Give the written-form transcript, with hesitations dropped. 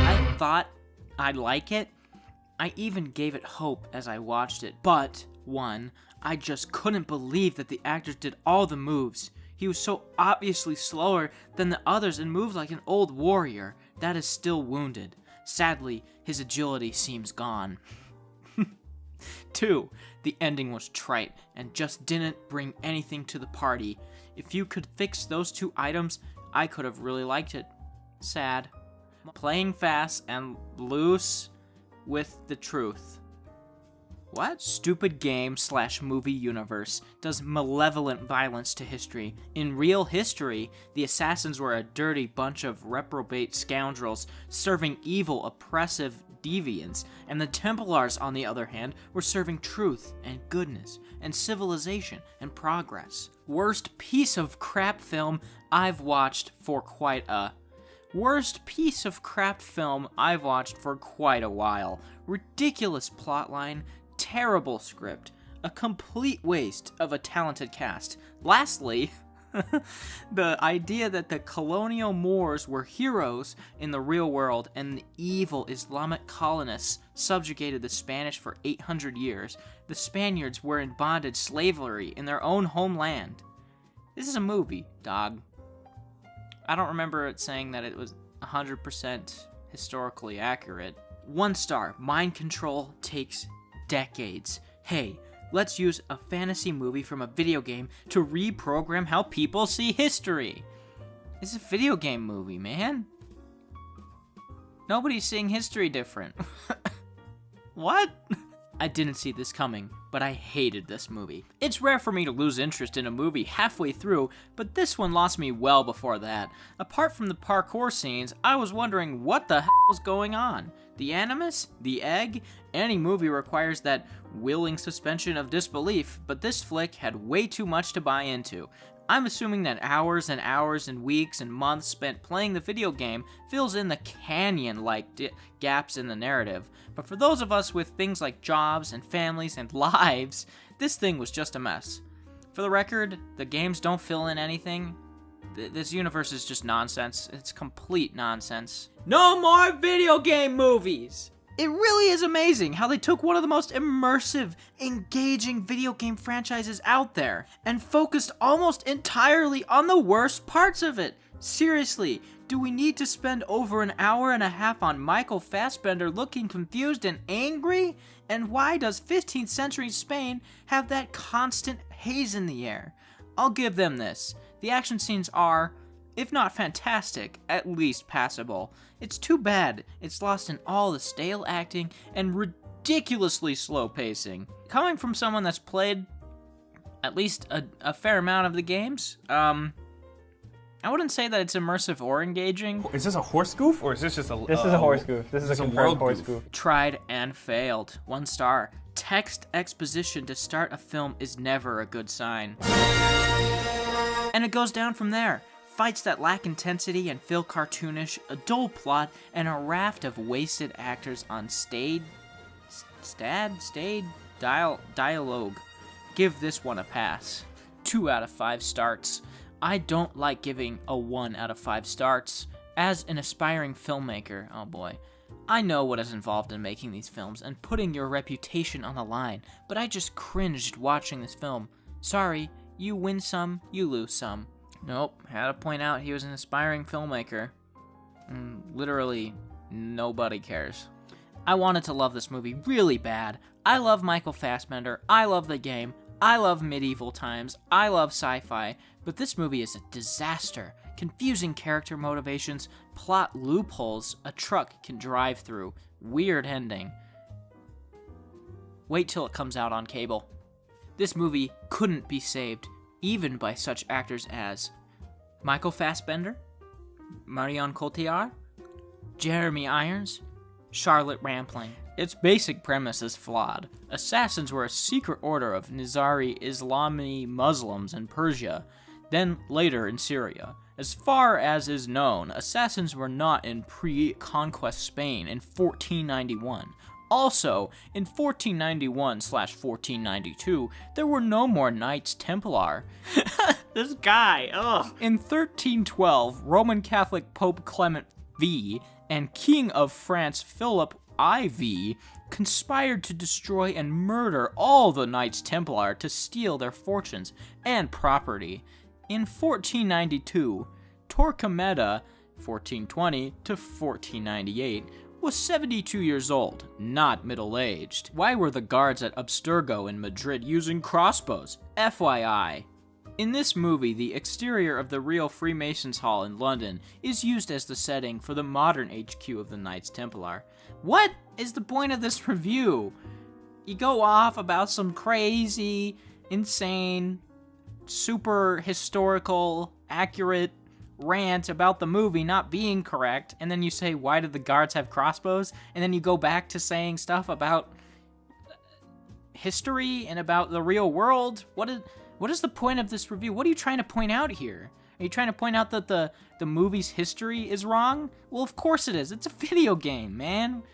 I thought I'd like it. I even gave it hope as I watched it, but, one, I just couldn't believe that the actors did all the moves. He was so obviously slower than the others and moved like an old warrior that is still wounded. Sadly, his agility seems gone. 2, the ending was trite and just didn't bring anything to the party. If you could fix those 2 items, I could have really liked it. Sad. Playing fast and loose with the truth. What? Stupid game/movie universe does malevolent violence to history. In real history, the assassins were a dirty bunch of reprobate scoundrels serving evil, oppressive deviants, and the Templars, on the other hand, were serving truth and goodness and civilization and progress. Worst piece of crap film I've watched for quite a while. Ridiculous plotline, terrible script, a complete waste of a talented cast. Lastly, the idea that the colonial Moors were heroes in the real world and the evil Islamic colonists subjugated the Spanish for 800 years. The Spaniards were in bondage slavery in their own homeland. This is a movie, dog. I don't remember it saying that it was 100% historically accurate. 1 star, mind control takes decades. Hey, let's use a fantasy movie from a video game to reprogram how people see history. It's a video game movie, man. Nobody's seeing history different. What? I didn't see this coming, but I hated this movie. It's rare for me to lose interest in a movie halfway through, but this one lost me well before that. Apart from the parkour scenes, I was wondering what the hell was going on. The animus? The egg? Any movie requires that willing suspension of disbelief, but this flick had way too much to buy into. I'm assuming that hours and hours and weeks and months spent playing the video game fills in the canyon-like gaps in the narrative. But for those of us with things like jobs and families and lives, this thing was just a mess. For the record, the games don't fill in anything. This universe is just nonsense. It's complete nonsense. No more video game movies! It really is amazing how they took one of the most immersive, engaging video game franchises out there and focused almost entirely on the worst parts of it. Seriously, do we need to spend over an hour and a half on Micheal Fassbender looking confused and angry? And why does 15th century Spain have that constant haze in the air? I'll give them this. The action scenes are, if not fantastic, at least passable. It's too bad it's lost in all the stale acting and ridiculously slow pacing. Coming from someone that's played at least a fair amount of the games, I wouldn't say that it's immersive or engaging. Is this a horse goof or is this just a... This is a horse goof. This is a confirmed horse goof. Tried and failed. 1 star. Text exposition to start a film is never a good sign. And it goes down from there. Fights that lack intensity and feel cartoonish, a dull plot, and a raft of wasted actors on dialogue. Give this one a pass. 2 out of 5 starts. I don't like giving a 1 out of 5 starts. As an aspiring filmmaker, oh boy, I know what is involved in making these films and putting your reputation on the line, but I just cringed watching this film. Sorry, you win some, you lose some. Nope, had to point out he was an aspiring filmmaker. Literally, nobody cares. I wanted to love this movie really bad. I love Micheal Fassbender, I love the game, I love medieval times, I love sci-fi, but this movie is a disaster. Confusing character motivations, plot loopholes a truck can drive through, weird ending. Wait till it comes out on cable. This movie couldn't be saved, even by such actors as Micheal Fassbender, Marion Cotillard, Jeremy Irons, Charlotte Rampling. Its basic premise is flawed. Assassins were a secret order of Nizari Islami Muslims in Persia, then later in Syria. As far as is known, assassins were not in pre-conquest Spain in 1491. Also, in 1491/1492, there were no more Knights Templar. This guy, ugh. In 1312, Roman Catholic Pope Clement V and King of France Philip IV conspired to destroy and murder all the Knights Templar to steal their fortunes and property. In 1492, Torquemada, 1420 to 1498, was 72 years old, not middle-aged. Why were the guards at Abstergo in Madrid using crossbows? FYI. In this movie, the exterior of the real Freemasons Hall in London is used as the setting for the modern HQ of the Knights Templar. What is the point of this review? You go off about some crazy, insane, super historical, accurate rant about the movie not being correct, and then you say, why did the guards have crossbows? And then you go back to saying stuff about history and about the real world? What is the point of this review? What are you trying to point out here? Are you trying to point out that the movie's history is wrong? Well, of course it is. It's a video game, man.